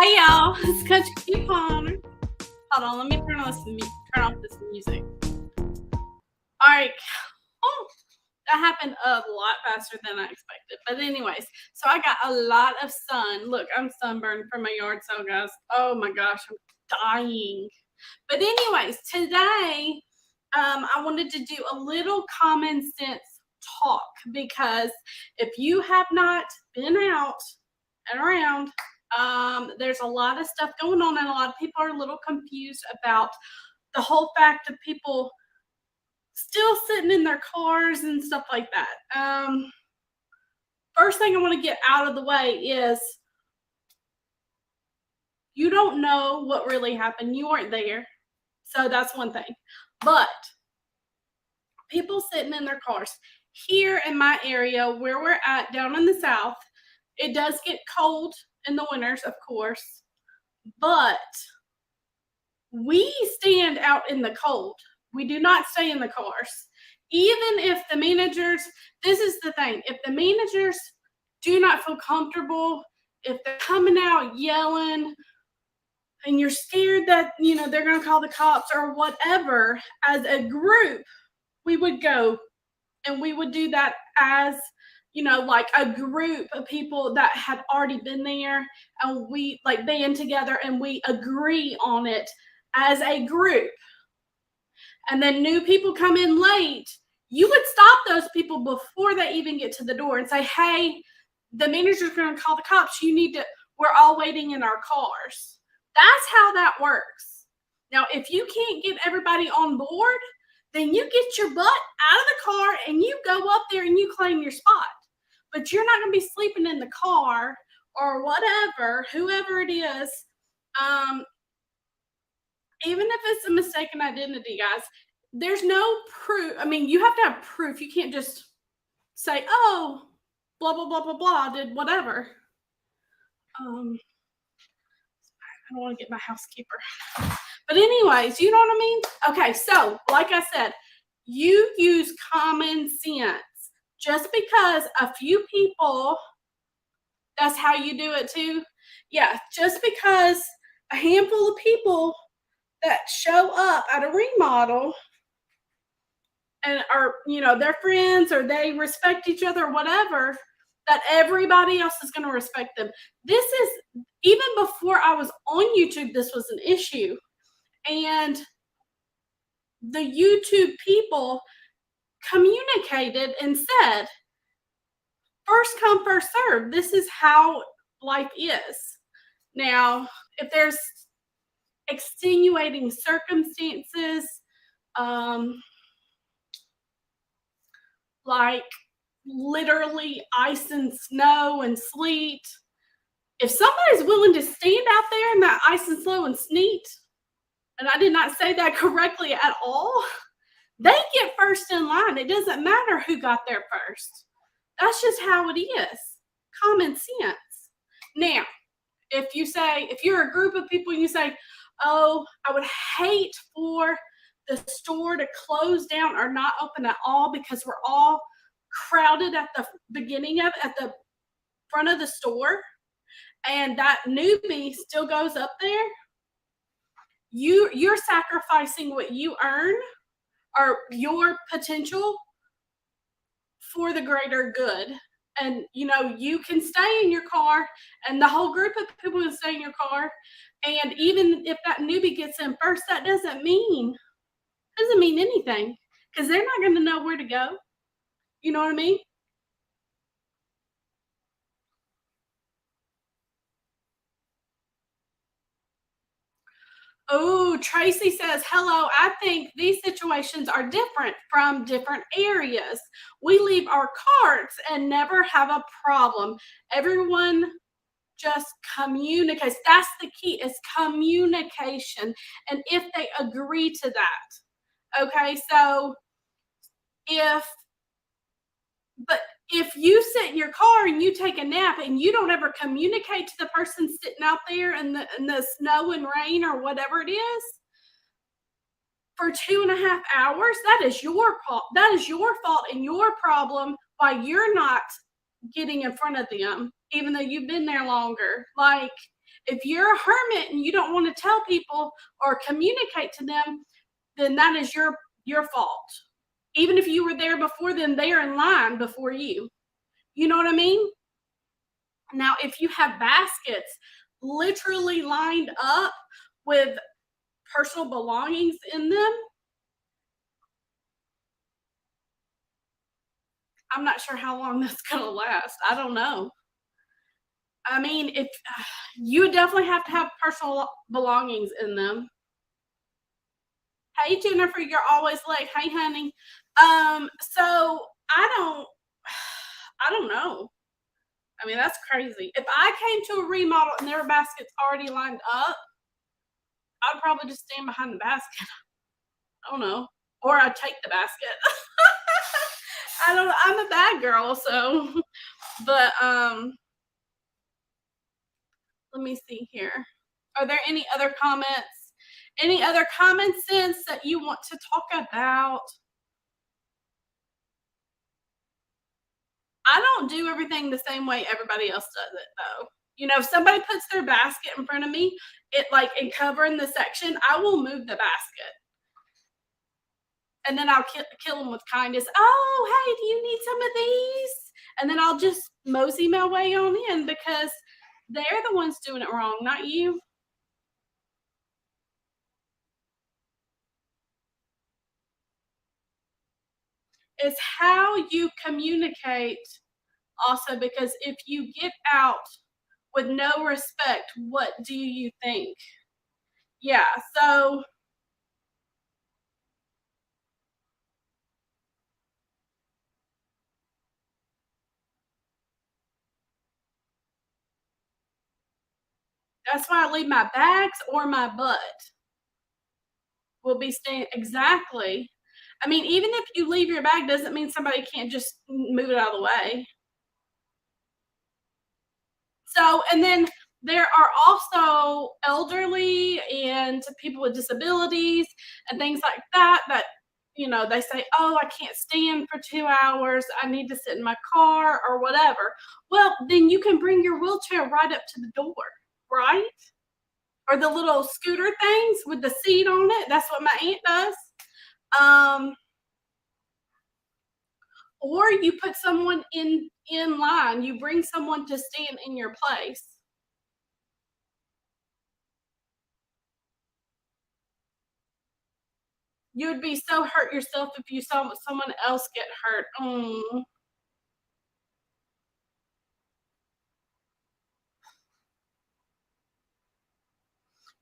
Hey y'all, it's Coach Coupon. Hold on, let me turn off this music. All right. Oh, that happened a lot faster than I expected. But anyways, so I got a lot of sun. Look, I'm sunburned from my yard sale, guys. Oh my gosh, I'm dying. But anyways, today I wanted to do a little common sense talk because if you have not been out and around, there's a lot of stuff going on, and a lot of people are a little confused about the whole fact of people still sitting in their cars and stuff like that. First thing I want to get out of the way is you don't know what really happened. You weren't there. So that's one thing. But people sitting in their cars here in my area where we're at down in the south, it does get cold in the winters, of course, but we stand out in the cold. We do not stay in the cars. Even if the managers, this is the thing, if the managers do not feel comfortable, if they're coming out yelling and you're scared that, they're going to call the cops or whatever, as a group, we would go and we would do that as like a group of people that had already been there, and we like band together and we agree on it as a group. And then new people come in late, you would stop those people before they even get to the door and say, hey, the manager's going to call the cops. We're all waiting in our cars. That's how that works. Now, if you can't get everybody on board, then you get your butt out of the car and you go up there and you claim your spot. But you're not going to be sleeping in the car or whatever, whoever it is. Even if it's a mistaken identity, guys, there's no proof. I mean, you have to have proof. You can't just say, oh, blah, blah, blah, blah, blah, did whatever. I don't want to get my housekeeper. But anyways, you know what I mean? Okay, so like I said, you use common sense. Just because a few people, that's how you do it too. Yeah, just because a handful of people that show up at a remodel and are, they're friends or they respect each other or whatever, that everybody else is going to respect them. This is, even before I was on YouTube, this was an issue. And the YouTube people communicated and said, first come, first serve. This is how life is. Now, if there's extenuating circumstances, like literally ice and snow and sleet, if somebody's willing to stand out there in that ice and snow and sleet, and I did not say that correctly at all, they get first in line. It doesn't matter who got there first. That's just how it is. Common sense. Now, if you're a group of people and you say, oh, I would hate for the store to close down or not open at all because we're all crowded at the at the front of the store, and that newbie still goes up there, you're sacrificing what you earn or your potential for the greater good. And you can stay in your car and the whole group of people can stay in your car, and even if that newbie gets in first, that doesn't mean anything, because they're not going to know where to go. You know what I mean? Oh, Tracy says, hello. I think these situations are different from different areas. We leave our carts and never have a problem. Everyone just communicates. That's the key, is communication. And if they agree to that. Okay, so if you sit in your car and you take a nap and you don't ever communicate to the person sitting out there in the snow and rain or whatever it is for 2.5 hours, that is your fault. That is your fault and your problem why you're not getting in front of them, even though you've been there longer. Like, If you're a hermit and you don't want to tell people or communicate to them, then that is your fault. Even if you were there before them, they are in line before you. You know what I mean? Now, if you have baskets literally lined up with personal belongings in them, I'm not sure how long that's going to last. I don't know. I mean, if you definitely have to have personal belongings in them. Hey Jennifer, you're always late. Hey honey. So I don't know. I mean, that's crazy. If I came to a remodel and there were baskets already lined up, I'd probably just stand behind the basket. I don't know. Or I'd take the basket. I don't know. I'm a bad girl, so but let me see here. Are there any other comments? Any other common sense that you want to talk about? I don't do everything the same way everybody else does it though. You know, if somebody puts their basket in front of me, it like and covering the section, I will move the basket. And then I'll kill them with kindness. Oh, hey, do you need some of these? And then I'll just mosey my way on in because they're the ones doing it wrong, not you. It's how you communicate also because if you get out with no respect, what do you think? Yeah, so that's why I leave my bags or my butt will be staying exactly. I mean, even if you leave your bag doesn't mean somebody can't just move it out of the way. So, and then there are also elderly and people with disabilities and things like that that you know they say, "Oh, I can't stand for 2 hours. I need to sit in my car or whatever." Well, then you can bring your wheelchair right up to the door, right? Or the little scooter things with the seat on it. That's what my aunt does. Um, or you put someone in line. You bring someone to stand in your place. You'd be so hurt yourself if you saw someone else get hurt.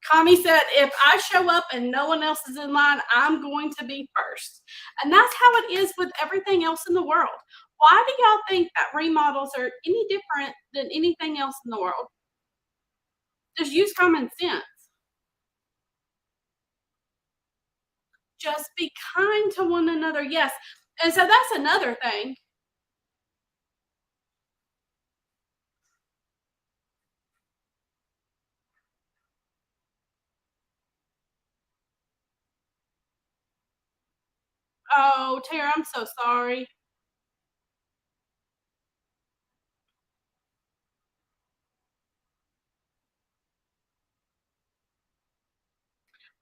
Connie said, if I show up and no one else is in line, I'm going to be first. And that's how it is with everything else in the world. Why do y'all think that remodels are any different than anything else in the world? Just use common sense. Just be kind to one another. Yes. And so that's another thing. Oh, Tara, I'm so sorry.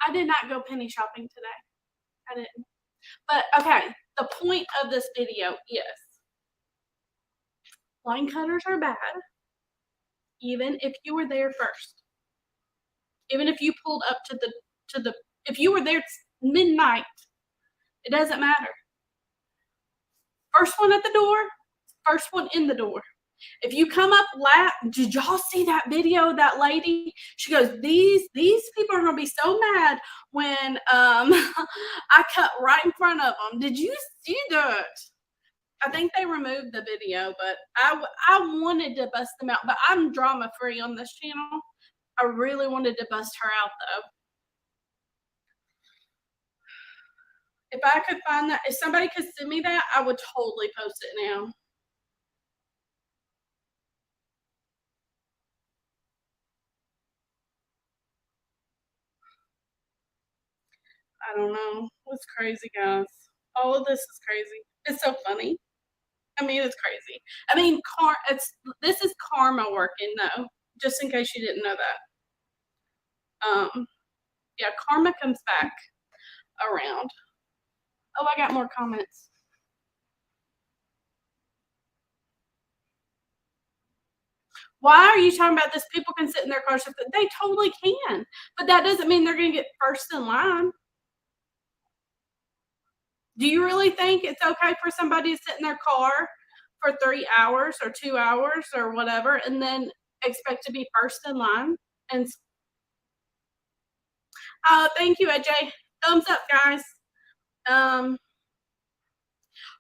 I did not go penny shopping today. I didn't. But okay, the point of this video is line cutters are bad, even if you were there first. Even if you pulled up to the if you were there midnight, it doesn't matter. First one at the door, first one in the door. If you come up last, did y'all see that video of that lady? She goes, these people are gonna be so mad when I cut right in front of them. Did you see that? I think they removed the video, but I wanted to bust them out, but I'm drama free on this channel. I really wanted to bust her out though. If I could find that, if somebody could send me that, I would totally post it now. I don't know. It's crazy, guys. All of this is crazy. It's so funny. I mean, it's crazy. I mean, it's this is karma working though. Just in case you didn't know that. Um, yeah, karma comes back around. Oh, I got more comments. Why are you talking about this? People can sit in their cars. They totally can, but that doesn't mean they're going to get first in line. Do you really think it's okay for somebody to sit in their car for 3 hours or 2 hours or whatever, and then expect to be first in line? And thank you, AJ. Thumbs up, guys. Um,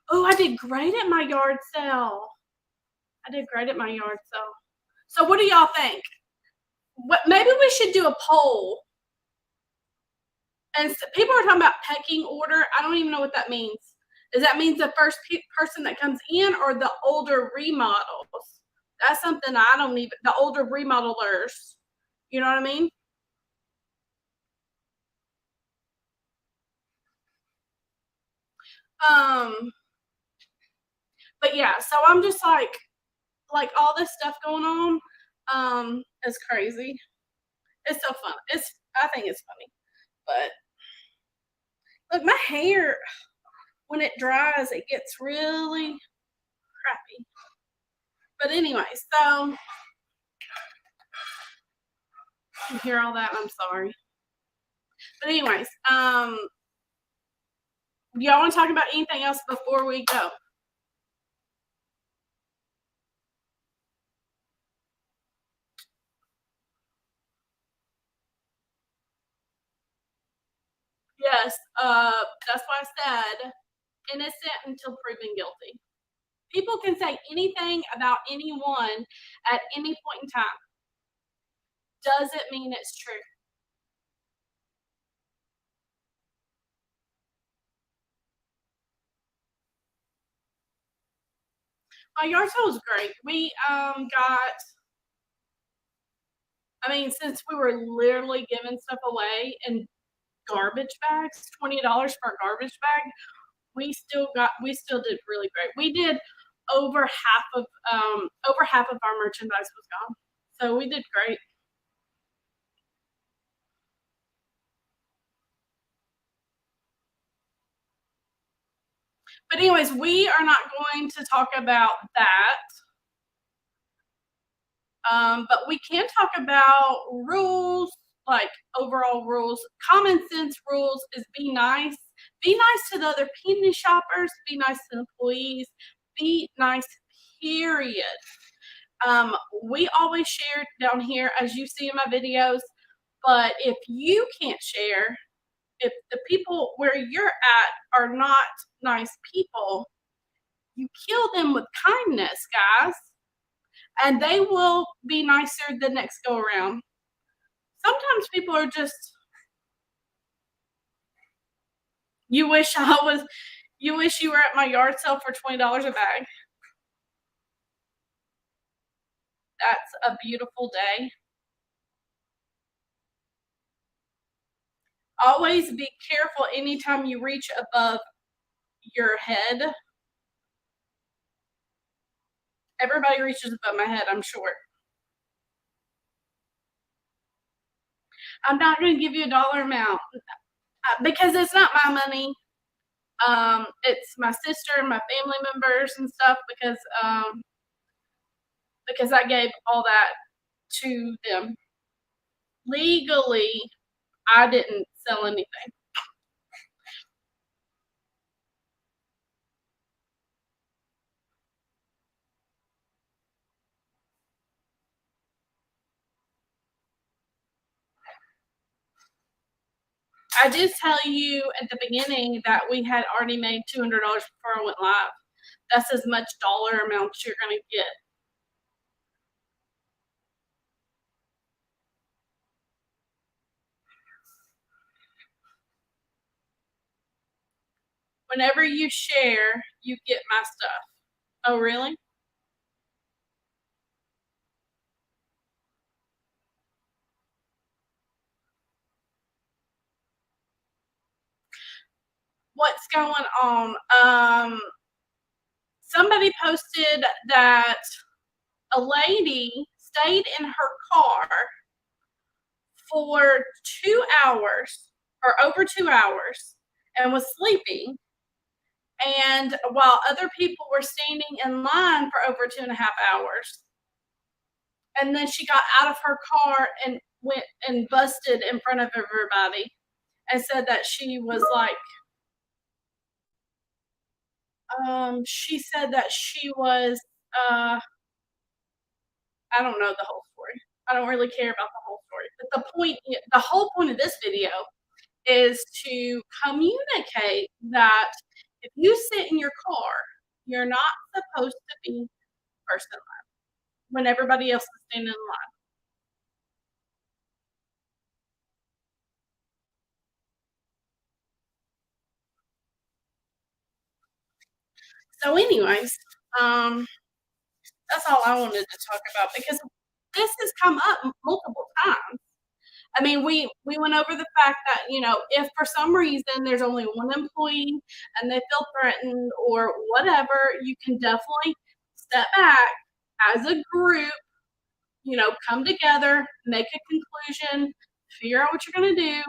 oh, I did great at my yard sale. I did great at my yard sale. So, what do y'all think? What maybe we should do a poll. And people are talking about pecking order. I don't even know what that means. Does that mean the first person that comes in, or the older remodels? That's something I don't even. The older remodelers. You know what I mean? Um, but yeah. So I'm just like all this stuff going on. Is crazy. It's so fun. I think it's funny. But look, my hair when it dries, it gets really crappy. But anyway, so you hear all that. I'm sorry. But anyways, y'all want to talk about anything else before we go? Yes. That's why I said innocent until proven guilty. People can say anything about anyone at any point in time. Doesn't mean it's true. My yard sale was great. We got. I mean, since we were literally giving stuff away in garbage bags, $20 for a garbage bag, we still did really great. We did over half of our merchandise was gone. So we did great. But anyways, we are not going to talk about that. But we can talk about rules, like overall rules. Common sense rules is be nice. Be nice to the other penny shoppers. Be nice to employees. Be nice, period. Um, we always share down here, as you see in my videos. But if you can't share, if the people where you're at are not nice people, you kill them with kindness, guys, and they will be nicer the next go around. Sometimes people are just, you wish I was, you wish you were at my yard sale for $20 a bag. That's a beautiful day. Always be careful anytime you reach above your head. Everybody reaches above my head, I'm sure. I'm not going to give you a dollar amount because it's not my money. It's my sister and my family members and stuff because I gave all that to them. Legally, I didn't sell anything. I did tell you at the beginning that we had already made $200 before I went live. That's as much dollar amount you're going to get. Whenever you share, you get my stuff. Oh, really? What's going on? Somebody posted that a lady stayed in her car for 2 hours or over 2 hours and was sleeping, and while other people were standing in line for over 2.5 hours. And then she got out of her car and went and busted in front of everybody and said that she was like, she said that she was, uh, I don't know the whole story. I don't really care about the whole story. But the whole point of this video is to communicate that if you sit in your car, you're not supposed to be first in line when everybody else is standing in line. So, anyways, um, that's all I wanted to talk about because this has come up multiple times. I mean, we went over the fact that, if for some reason there's only one employee and they feel threatened or whatever, you can definitely step back as a group, come together, make a conclusion, figure out what you're going to do.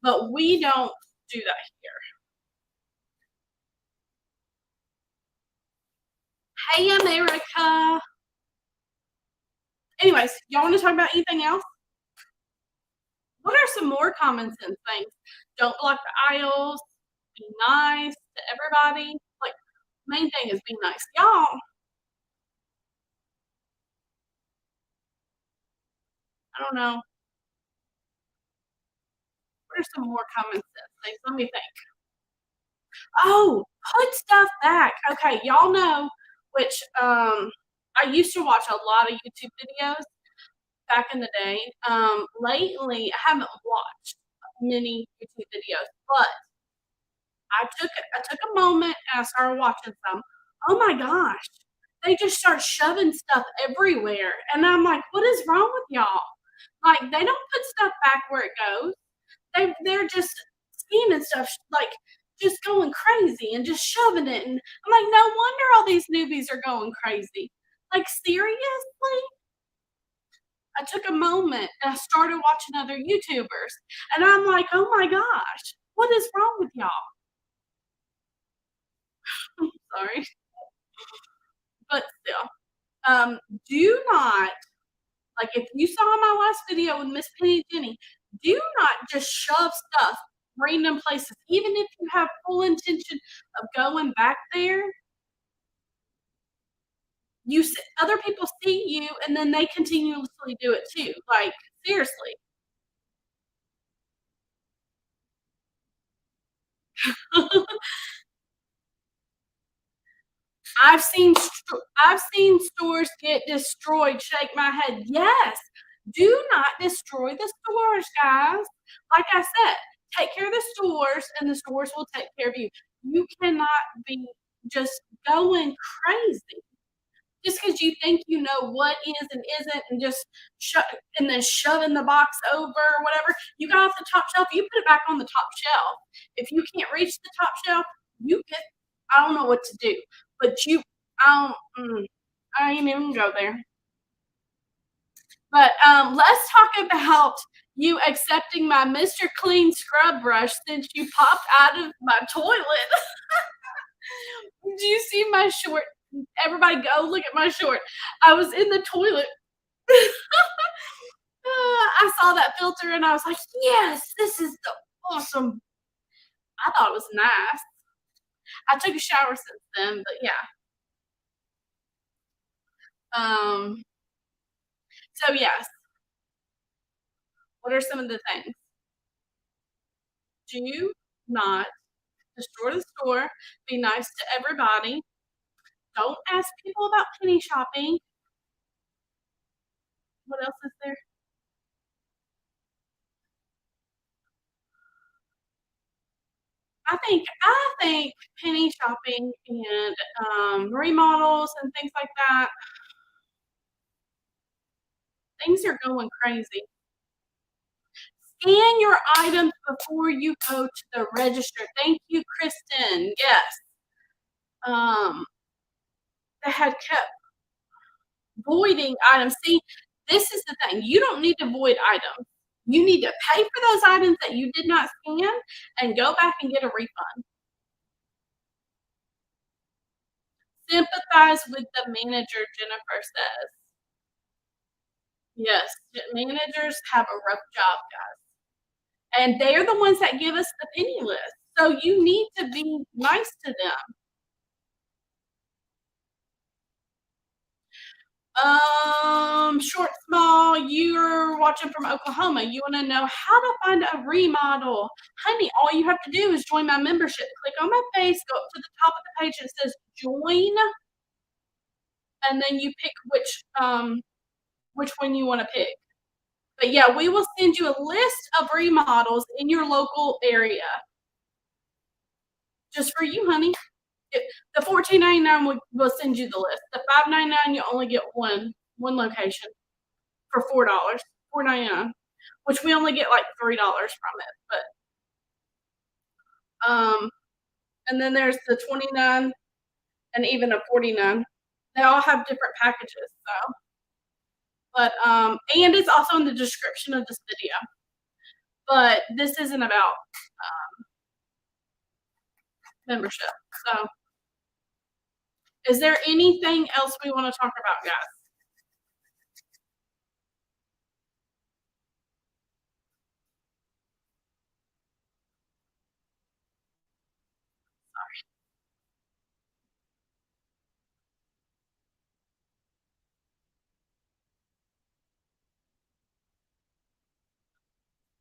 But we don't do that here. Hey, America. Anyways, y'all want to talk about anything else? What are some more common sense things? Don't block the aisles. Be nice to everybody. Like, main thing is be nice. Y'all, I don't know. What are some more common sense things? Let me think. Oh, put stuff back. Okay, y'all know which I used to watch a lot of YouTube videos back in the day. Lately I haven't watched many YouTube videos, but I took a moment and I started watching some. Oh my gosh. They just start shoving stuff everywhere. And I'm like, what is wrong with y'all? Like, they don't put stuff back where it goes. They're just scanning stuff, like, just going crazy and just shoving it. And I'm like, no wonder all these newbies are going crazy. Like, seriously? I took a moment and I started watching other YouTubers. And I'm like, oh my gosh, what is wrong with y'all? Sorry. But still, do not, like, if you saw my last video with Miss Penny Jenny, do not just shove stuff random places, even if you have full intention of going back there. Other people see you, and then they continuously do it too. Like, seriously. I've seen stores get destroyed. Shake my head. Yes, do not destroy the stores, guys. Like I said, take care of the stores, and the stores will take care of you. You cannot be just going crazy just because you think you know what is and isn't, and just and then shoving the box over or whatever. You got off the top shelf, you put it back on the top shelf. If you can't reach the top shelf, you get. I don't know what to do, but I I ain't even go there. But let's talk about you accepting my Mr. Clean scrub brush since you popped out of my toilet. Do you see my short? Everybody go look at my short. I was in the toilet. I saw that filter and I was like, yes, this is the awesome. I thought it was nice. I took a shower since then, but yeah. Um, so yes, what are some of the things? Do not destroy the store. Be nice to everybody. Don't ask people about penny shopping. What else is there? I think penny shopping and remodels and things like that, things are going crazy. Scan your items before you go to the register. Thank you, Kristen. Yes. Um, they had kept voiding items. See, this is the thing. You don't need to void items. You need to pay for those items that you did not scan and go back and get a refund. Sympathize with the manager, Jennifer says. Yes, managers have a rough job, guys. And they're the ones that give us the penny list. So you need to be nice to them. Short, small, you're watching from Oklahoma. You want to know how to find a remodel. Honey, all you have to do is join my membership. Click on my face, go up to the top of the page. It says join, and then you pick which one you want to pick. But yeah, we will send you a list of remodels in your local area. Just for you, honey. The $14.99 will send you the list. The $5.99 you only get one location for $4.99, which we only get like $3 from it. But and then there's the 29 and even a 49. They all have different packages. So, but and it's also in the description of this video. But this isn't about membership. So, is there anything else we want to talk about, guys?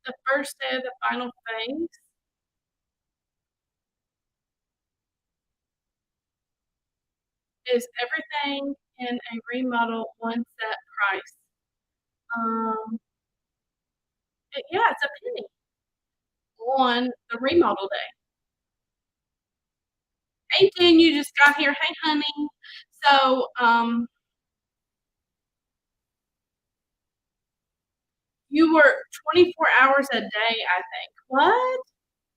The first day of the final phase is everything in a remodel one set price. Yeah, it's a penny on the remodel day. Hey Jen, you just got here. Hey honey. So you work 24 hours a day, I think. What?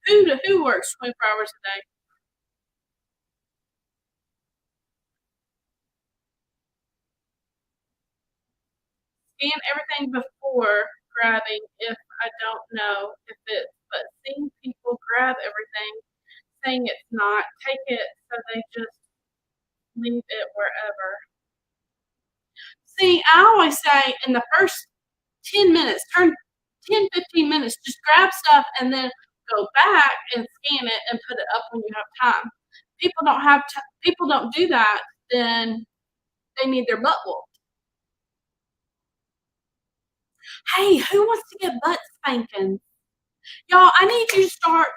Who works 24 hours a day? Scan everything before grabbing if I don't know if it's, but seeing people grab everything, saying it's not, take it, so they just leave it wherever. See, I always say in the first 10 minutes, 15 minutes, just grab stuff and then go back and scan it and put it up when you have time. People don't do that, then they need their butt whooped. Hey, who wants to get butt spanking? Y'all, I need you to start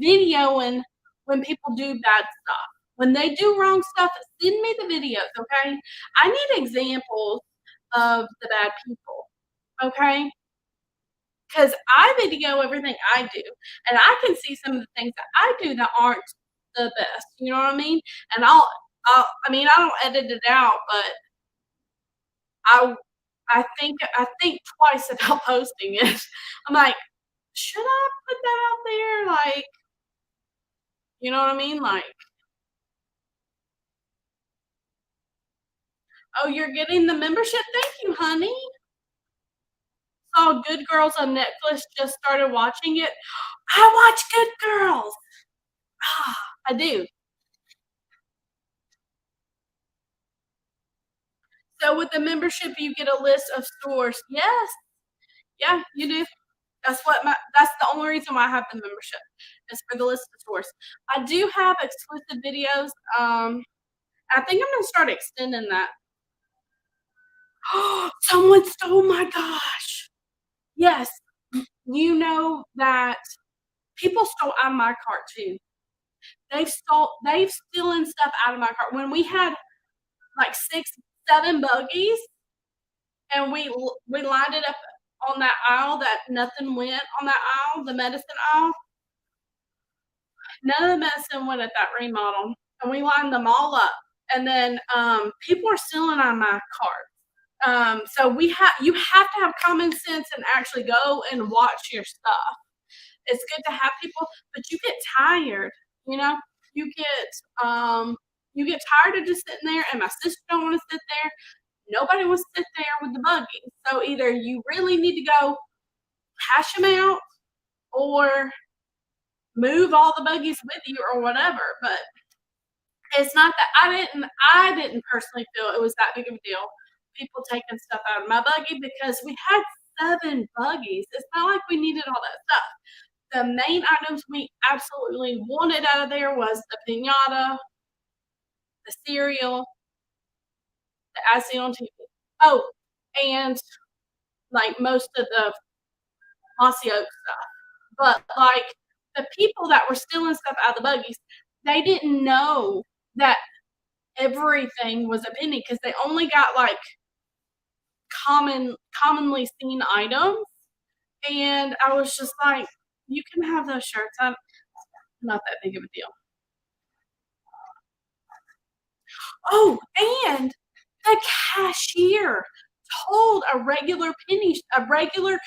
videoing when people do bad stuff. When they do wrong stuff, send me the videos, okay? I need examples of the bad people, okay? Because I video everything I do, and I can see some of the things that I do that aren't the best. You know what I mean? And I mean, I don't edit it out, but I, I think twice about posting it. I'm like, should I put that out there? Like, you know what I mean? Like, oh, you're getting the membership? Thank you, honey. Saw Good Girls on Netflix. Just started watching it. I watch Good Girls. Ah, I do. So with the membership, you get a list of stores. Yes, yeah, you do. That's the only reason why I have the membership is for the list of stores. I do have exclusive videos. I think I'm gonna start extending that. Someone stole my gosh. Yes, you know that people stole out of my cart too. They've stolen stuff out of my cart. When we had like 6, 7 buggies and we lined it up on that aisle that nothing went on that aisle, the medicine aisle. None of the medicine went at that remodel, and we lined them all up. And then people are stealing out of my cart. So you have to have common sense and actually go and watch your stuff. It's good to have people, but you get tired. You know, you get you get tired of just sitting there. And my sister don't want to sit there. Nobody wants to sit there with the buggy. So either you really need to go cash them out or move all the buggies with you or whatever. But it's not that I didn't personally feel it was that big of a deal. People taking stuff out of my buggy because we had 7 buggies. It's not like we needed all that stuff. The main items we absolutely wanted out of there was the piñata, the cereal, the as seen on TV. Oh, and like most of the Mossy Oak stuff. But like the people that were stealing stuff out of the buggies, they didn't know that everything was a penny because they only got like commonly seen items. And I was just like, you can have those shirts. I'm not that big of a deal. Oh, and the cashier told a regular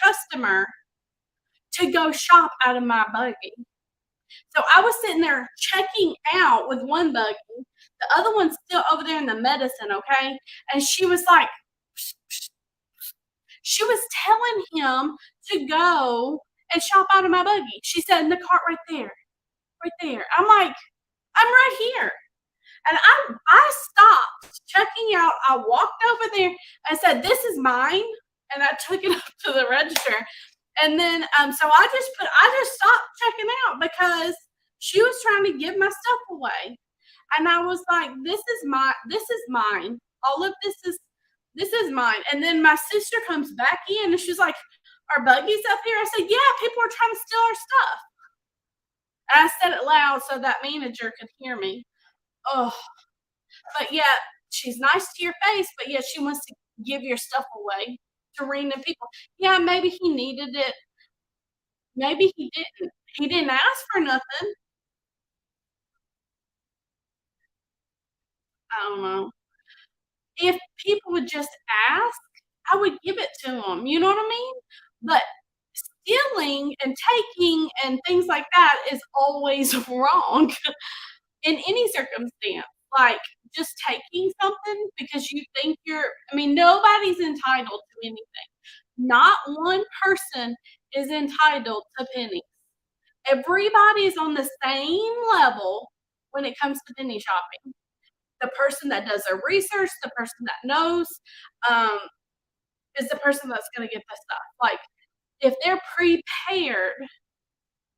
customer to go shop out of my buggy. So I was sitting there checking out with one buggy, the other one's still over there in the medicine, okay? And she was like, she was telling him to go and shop out of my buggy. She said, in the cart right there, right there. I'm like, I'm right here. And I stopped checking out. I walked over there and said, this is mine. And I took it up to the register. And then, so I just stopped checking out because she was trying to give my stuff away. And I was like, this is mine. All of this is mine. And then my sister comes back in and she's like, are buggies up here? I said, yeah, people are trying to steal our stuff. And I said it loud so that manager could hear me. Oh, but yeah, she's nice to your face, but yeah, she wants to give your stuff away to random people. Yeah, maybe he needed it. Maybe he didn't. He didn't ask for nothing. I don't know. If people would just ask, I would give it to them. You know what I mean? But stealing and taking and things like that is always wrong in any circumstance. Like just taking something because you think I mean, nobody's entitled to anything. Not one person is entitled to pennies. Everybody is on the same level when it comes to penny shopping. The person that does their research, the person that knows, um, is the person that's going to get the stuff. Like, if they're prepared,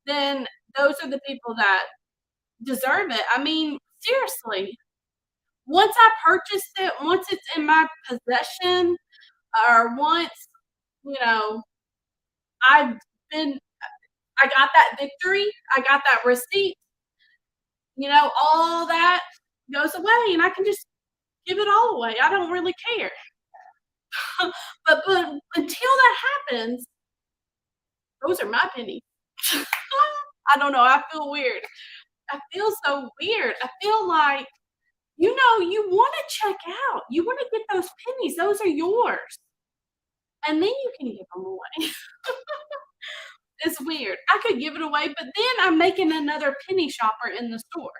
then those are the people that deserve it. I mean, seriously, once I purchase it, once it's in my possession, or once, you know, I've been, I got that victory, I got that receipt, all that goes away and I can just give it all away. I don't really care. But until that happens, those are my pennies. I don't know. I feel weird. I feel so weird. I feel like, you want to check out. You want to get those pennies. Those are yours. And then you can give them away. It's weird. I could give it away, but then I'm making another penny shopper in the store.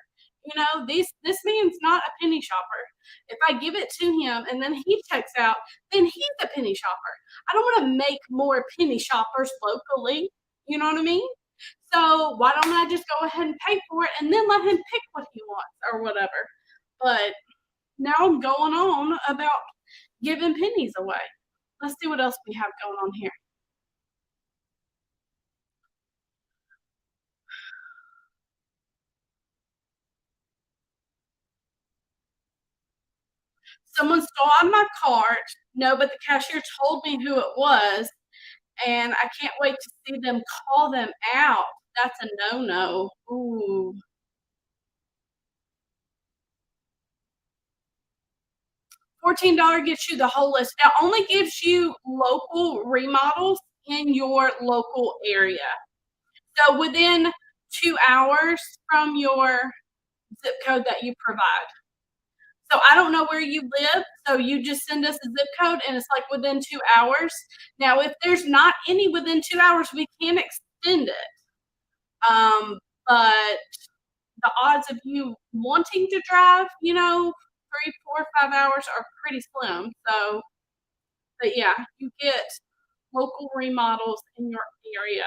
This man's not a penny shopper. If I give it to him and then he checks out, then he's a penny shopper. I don't want to make more penny shoppers locally. You know what I mean? So why don't I just go ahead and pay for it and then let him pick what he wants or whatever? But now I'm going on about giving pennies away. Let's see what else we have going on here. Someone stole out of my cart. No, but the cashier told me who it was, and I can't wait to see them call them out. That's a no-no. Ooh. $14 gets you the whole list. It only gives you local remodels in your local area. So within 2 hours from your zip code that you provide. So I don't know where you live, so you just send us a zip code and it's like within 2 hours. Now, if there's not any within 2 hours, we can extend it. But the odds of you wanting to drive, 3, 4, 5 hours are pretty slim. So, but yeah, you get local remodels in your area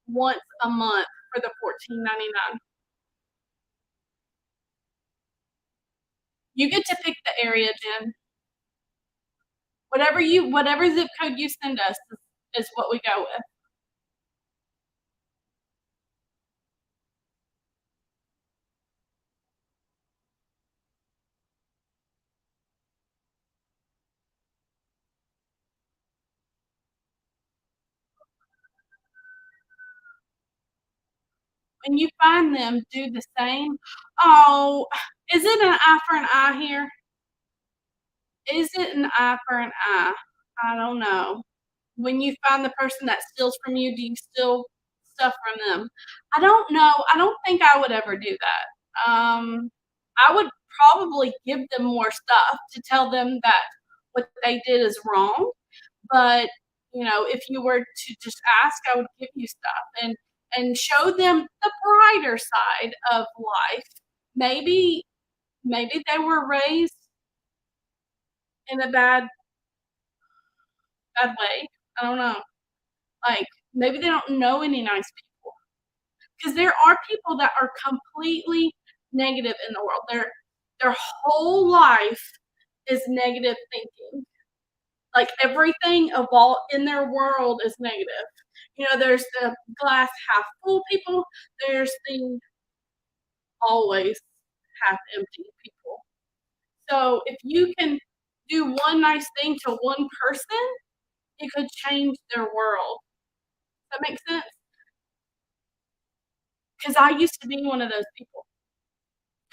once a month for the 14.99. You get to pick the area, Jen. Whatever zip code you send us is what we go with. When you find them, do the same. Oh, is it an eye for an eye here? Is it an eye for an eye? I don't know. When you find the person that steals from you, do you steal stuff from them? I don't know. I don't think I would ever do that. I would probably give them more stuff to tell them that what they did is wrong. But if you were to just ask, I would give you stuff and show them the brighter side of life. Maybe they were raised in a bad way. I don't know. Like, maybe they don't know any nice people. Because there are people that are completely negative in the world. Their whole life is negative thinking. Like, everything of all in their world is negative. There's the glass half full people, there's the always half empty people. So if you can do one nice thing to one person, it could change their world. Does that make sense? Because I used to be one of those people,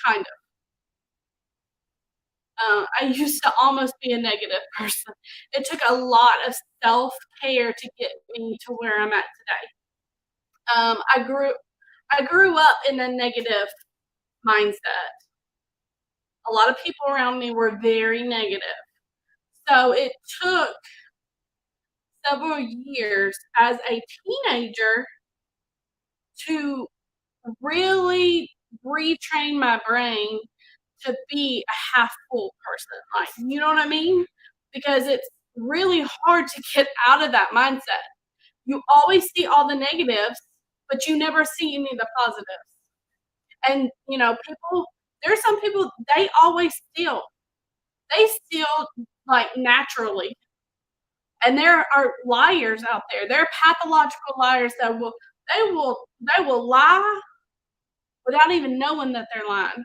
kind of. I used to almost be a negative person. It took a lot of self care to get me to where I'm at today. Um, I grew I grew up in a negative mindset. A lot of people around me were very negative. So it took several years as a teenager to really retrain my brain to be a half full person. Like, you know what I mean? Because it's really hard to get out of that mindset. You always see all the negatives, but you never see any of the positives. And, there's some people, they always steal. They steal like naturally. And there are liars out there. There are pathological liars that they will lie without even knowing that they're lying.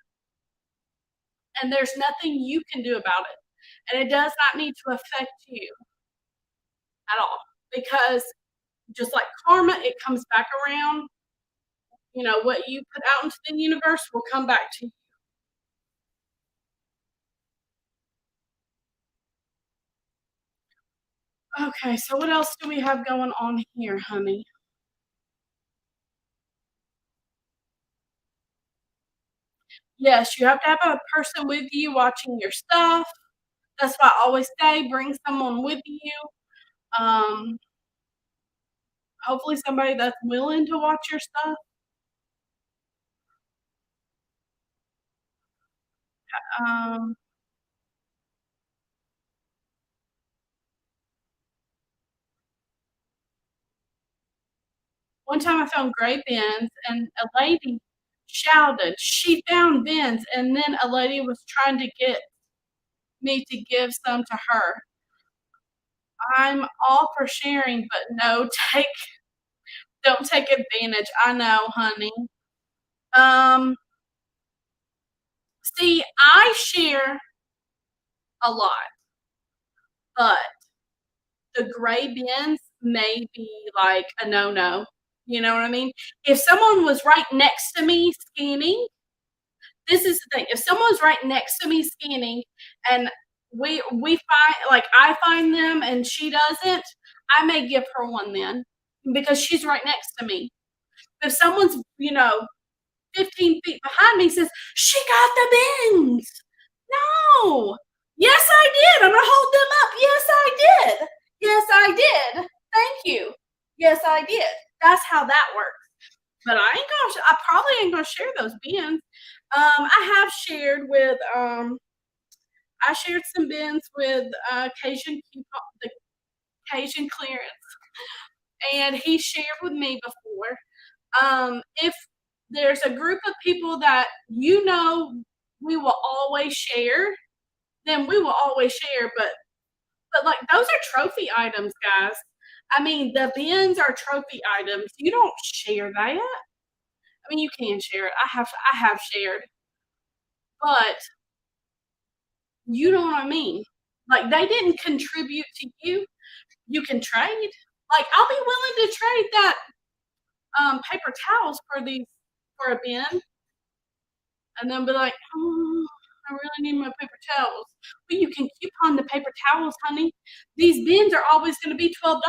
And there's nothing you can do about it. And it does not need to affect you at all. Because just like karma, it comes back around. What you put out into the universe will come back to you. Okay, so what else do we have going on here, honey? Yes, you have to have a person with you watching your stuff. That's why I always say bring someone with you. Um, Hopefully somebody that's willing to watch your stuff. Um, One time I found gray bins and a lady shouted she found bins, and then a lady was trying to get me to give some to her. I'm all for sharing, but no, take don't take advantage. I know, honey. Um, See, I share a lot, but the gray bins may be like a no-no. You know what I mean? If someone was right next to me scanning, this is the thing. If someone's right next to me scanning and we find like I find them and she doesn't, I may give her one then because she's right next to me. If someone's, 15 feet behind me says, she got the bins. No. Yes, I did. I'm going to hold them up. Yes, I did. Yes, I did. Thank you. Yes, I did. That's how that works. But I probably ain't gonna share those bins. I have shared with I shared some bins with Cajun coupon, the Cajun clearance. And he shared with me before. If there's a group of people that we will always share, then we will always share. But like those are trophy items, guys. I mean, the bins are trophy items. You don't share that. I mean, you can share it. I have shared, but you know what I mean. Like they didn't contribute to you. You can trade. Like I'll be willing to trade that paper towels for a bin, and then be like, oh, I really need my paper towels. But you can coupon the paper towels, honey. These bins are always going to be $12.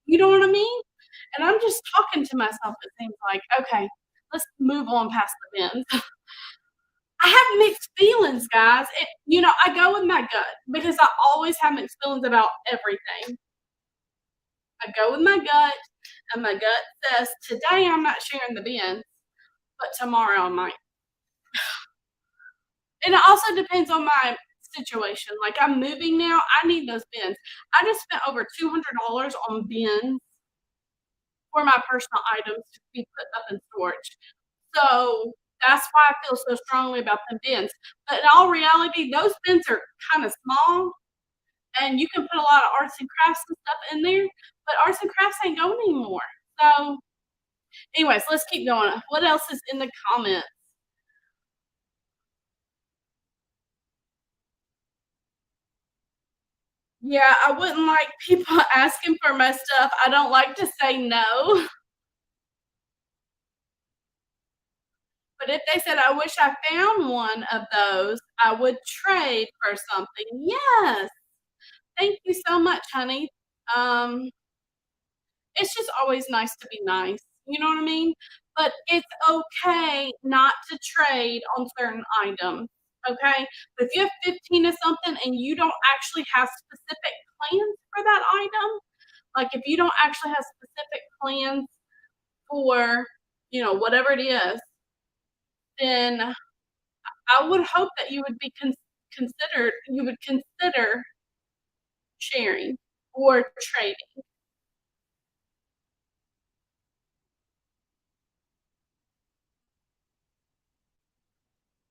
You know what I mean? And I'm just talking to myself. It seems like okay, let's move on past the bins. I have mixed feelings, guys. I go with my gut because I always have mixed feelings about everything. I go with my gut, and my gut says today I'm not sharing the bins, but tomorrow I might. And it also depends on my situation. Like I'm moving now, I need those bins. I just spent over $200 on bins for my personal items to be put up in storage. So that's why I feel so strongly about the bins. But in all reality, those bins are kind of small, and you can put a lot of arts and crafts and stuff in there. But arts and crafts ain't going anymore. So, anyways, let's keep going. What else is in the comments? Yeah, I wouldn't like people asking for my stuff. I don't like to say no. But if they said, I wish I found one of those, I would trade for something. Yes. Thank you so much, honey. Um, it's just always nice to be nice. You know what I mean? But it's okay not to trade on certain items. Okay? But if you have 15 of something and you don't actually have specific plans for that item, like if you don't actually have specific plans for, whatever it is, then I would hope that you would be you would consider sharing or trading.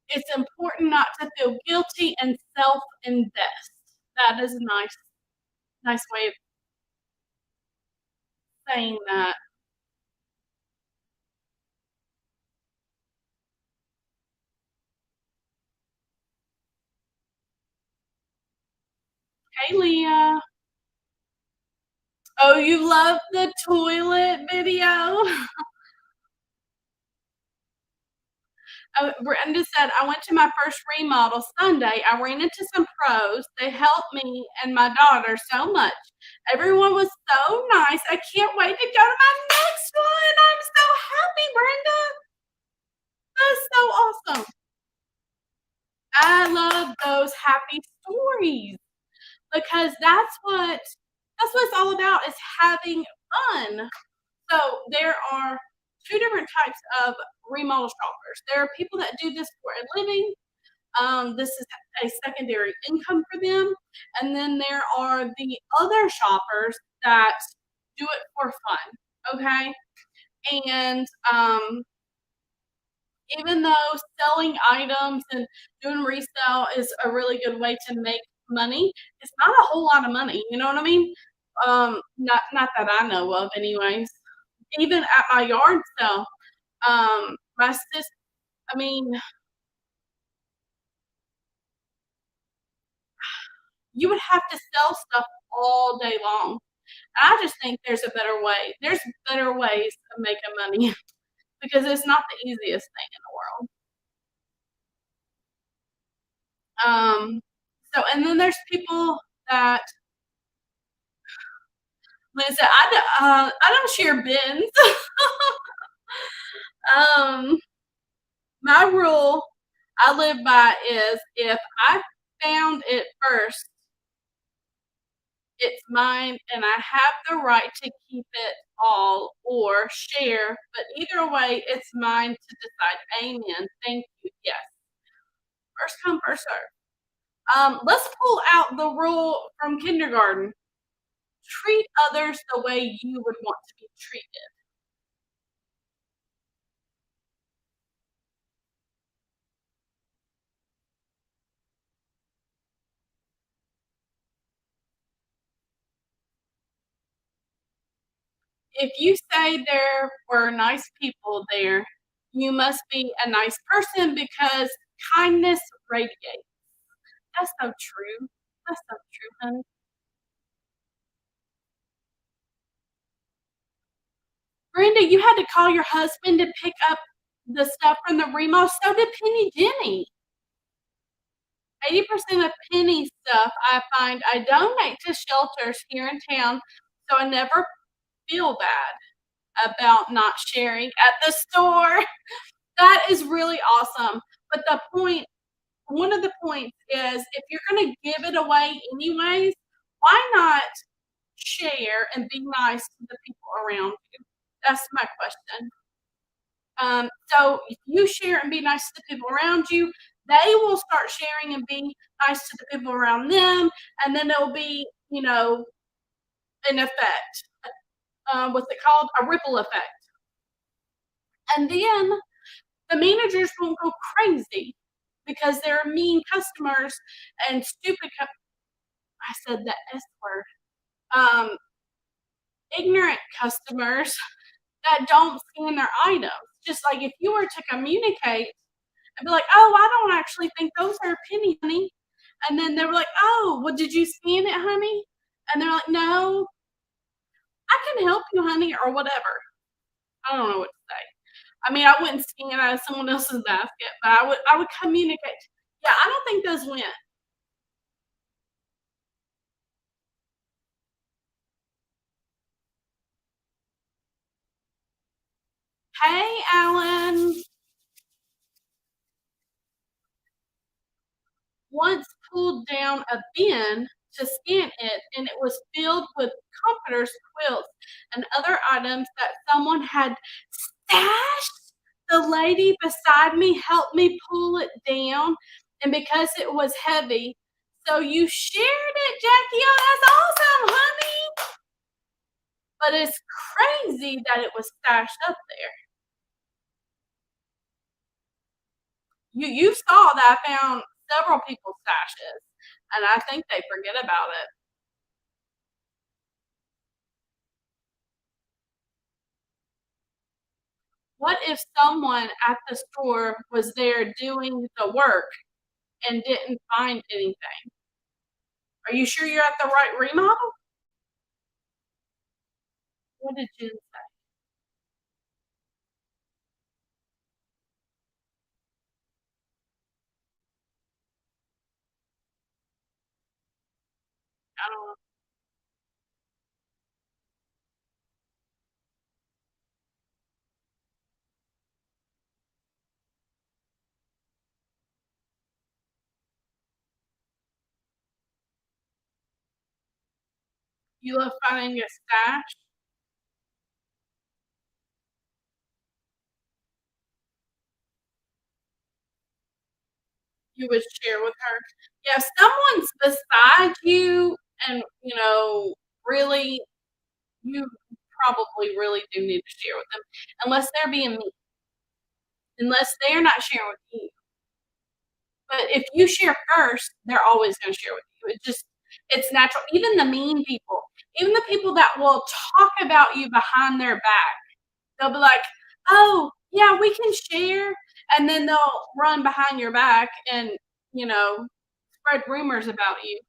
It's important not to feel guilty and self-invest. That is a nice way of saying that. Hey, Leah. Oh, you love the toilet video? Brenda said, I went to my first remodel Sunday. I ran into some pros. They helped me and my daughter so much. Everyone was so nice. I can't wait to go to my next one. I'm so happy, Brenda. That's so awesome. I love those happy stories because that's what it's all about is having fun. So there are two different types of remodel shoppers. There are people that do this for a living. This is a secondary income for them. And then there are the other shoppers that do it for fun. Okay. And even though selling items and doing resale is a really good way to make money, it's not a whole lot of money. You know what I mean? Not that I know of, anyways. Even at my yard sale, my sis, I mean, you would have to sell stuff all day long. I just think there's a better way. There's better ways of making money because it's not the easiest thing in the world. And then there's people that listen. I don't share bins. um, my rule I live by is if I found it first, it's mine, and I have the right to keep it all or share. But either way, it's mine to decide. Amen. Thank you. Yes. First come, first serve. Let's pull out the rule from kindergarten. treat others the way you would want to be treated. If you say there were nice people there, you must be a nice person because kindness radiates. That's so true. That's so true, honey. Brenda, you had to call your husband to pick up the stuff from the remodel. So did Penny Jenny. 80% of Penny stuff I find I donate to shelters here in town, so I never feel bad about not sharing at the store. That is really awesome. But the point one of the points is if you're gonna give it away anyways, why not share and be nice to the people around you? That's my question. So if you share and be nice to the people around you, they will start sharing and being nice to the people around them, and then there'll be, an effect. What's it called? A ripple effect. And then the managers won't go crazy because there are mean customers and stupid. I said the S word. Um, Ignorant customers that don't scan their items. Just like if you were to communicate and be like, "Oh, I don't actually think those are a penny, honey," and then they were like, "Oh, well, did you scan it, honey?" And they're like, "No, I can help you, honey," or whatever. I don't know what to say. I mean, I wouldn't scan out of someone else's basket, but I would communicate. Yeah, I don't think those went. Hey, Alan. Once pulled down a bin to scan it, and it was filled with comforters, quilts, and other items that someone had stashed. The lady beside me helped me pull it down, and because it was heavy, so you shared it, Jackie. Oh, that's awesome, honey. But it's crazy that it was stashed up there. You saw that I found several people's stashes, and I think they forget about it. What if someone at the store was there doing the work and didn't find anything? Are you sure you're at the right remodel? What did Jen say? I don't know. You love finding a stash? You would share with her? Yeah, if someone's beside you and, really you probably really do need to share with them, unless they're being mean, unless they're not sharing with you. But if you share first, they're always gonna share with you. It's natural. Even the mean people, even the people that will talk about you behind their back, they'll be like, "Oh, yeah, we can share," and then they'll run behind your back and, you know, spread rumors about you.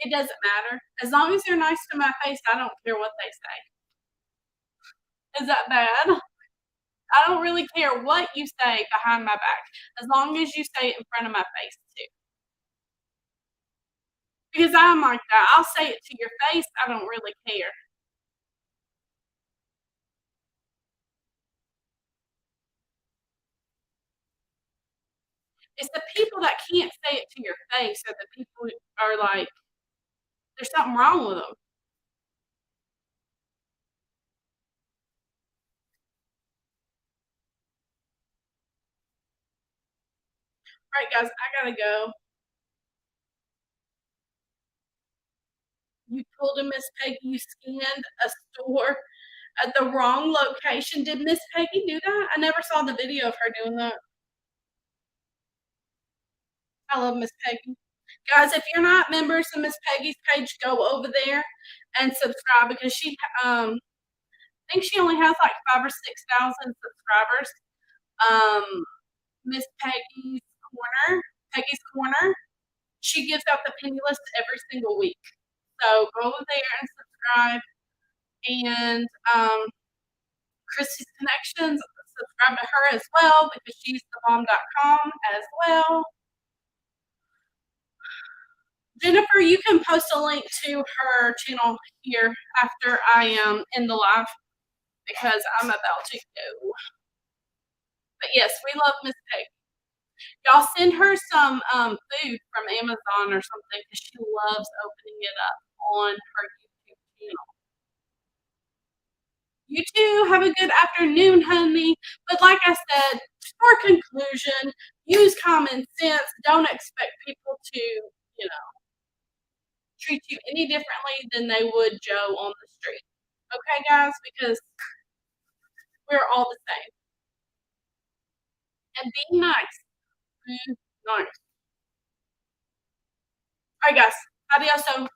It doesn't matter. As long as they're nice to my face, I don't care what they say. Is that bad? I don't really care what you say behind my back, as long as you say it in front of my face too. Because I'm like that. I'll say it to your face, I don't really care. It's the people that can't say it to your face or the people who are like, there's something wrong with them. All right, guys, I gotta go. You pulled a Miss Peggy, you scanned a store at the wrong location. Did Miss Peggy do that? I never saw the video of her doing that. I love Miss Peggy. Guys, if you're not members of Miss Peggy's page, go over there and subscribe because I think she only has like 5 or 6,000 subscribers. Um, Miss Peggy's Corner. She gives out the penny list every single week. So go over there and subscribe. And Christy's Connections, subscribe to her as well because she's thebomb.com as well. Jennifer, you can post a link to her channel here after I end the live because I'm about to go. But yes, we love Miss Peggy. Y'all send her some food from Amazon or something because she loves opening it up on her YouTube channel. You too. Have a good afternoon, honey. But like I said, for conclusion, use common sense. Don't expect people to, treat you any differently than they would Joe on the street. Okay, guys? Because we're all the same. And be nice. Be nice. All right, guys. Adios.